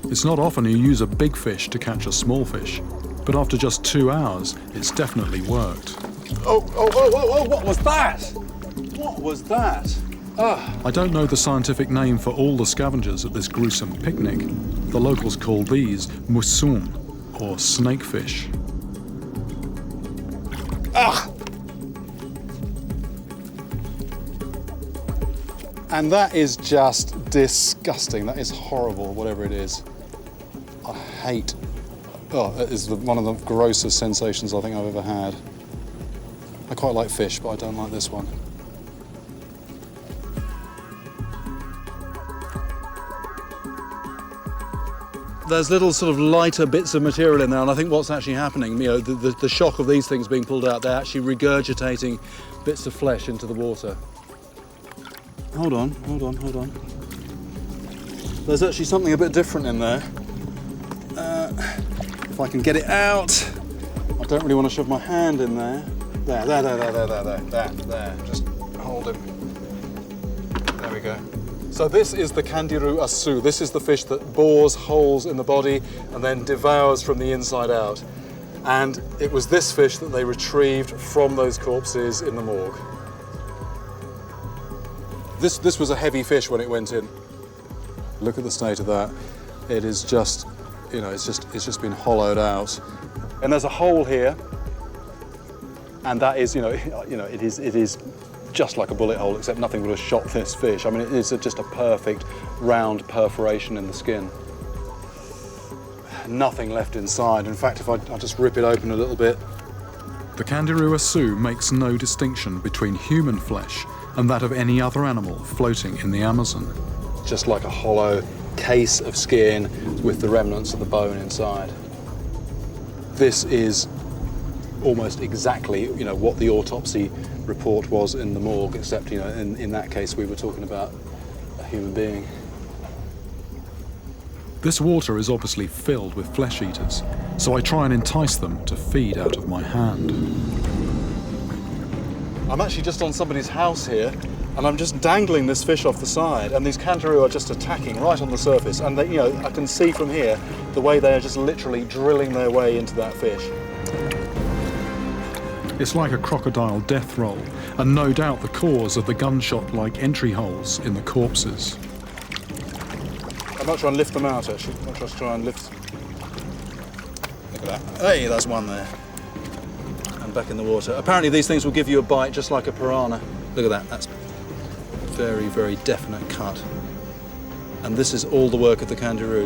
It's not often you use a big fish to catch a small fish, but after just 2 hours, it's definitely worked. Oh, what was that? What was that? I don't know the scientific name for all the scavengers at this gruesome picnic. The locals call these musum, or snakefish. Ah! And that is just disgusting. That is horrible, whatever it is. I hate... Oh, it is one of the grossest sensations I think I've ever had. I quite like fish, but I don't like this one. There's little sort of lighter bits of material in there, and I think what's actually happening, you know, the shock of these things being pulled out, they're actually regurgitating bits of flesh into the water. Hold on. There's actually something a bit different in there. If I can get it out. I don't really want to shove my hand in there. There. Just hold him. There we go. So this is the Candirú-Acú. This is the fish that bores holes in the body and then devours from the inside out. And it was this fish that they retrieved from those corpses in the morgue. This was a heavy fish when it went in. Look at the state of that. It is just, you know, it's just been hollowed out. And there's a hole here, and that is, it is just like a bullet hole, except nothing would have shot this fish. I mean, it is just a perfect round perforation in the skin. Nothing left inside. In fact, if I just rip it open a little bit. The Candirú-Acú makes no distinction between human flesh and that of any other animal floating in the Amazon. Just like a hollow case of skin with the remnants of the bone inside. This is almost exactly, what the autopsy report was in the morgue, except, in that case we were talking about a human being. This water is obviously filled with flesh eaters, so I try and entice them to feed out of my hand. I'm actually just on somebody's house here, and I'm just dangling this fish off the side, and these kangaroo are just attacking right on the surface, and they, I can see from here the way they are just literally drilling their way into that fish. It's like a crocodile death roll, and no doubt the cause of the gunshot-like entry holes in the corpses. I might try and lift them out, actually. I might just try and lift... Look at that. Hey, there's one there. And back in the water. Apparently these things will give you a bite just like a piranha. Look at that. That's very, very definite cut. And this is all the work of the kangaroo.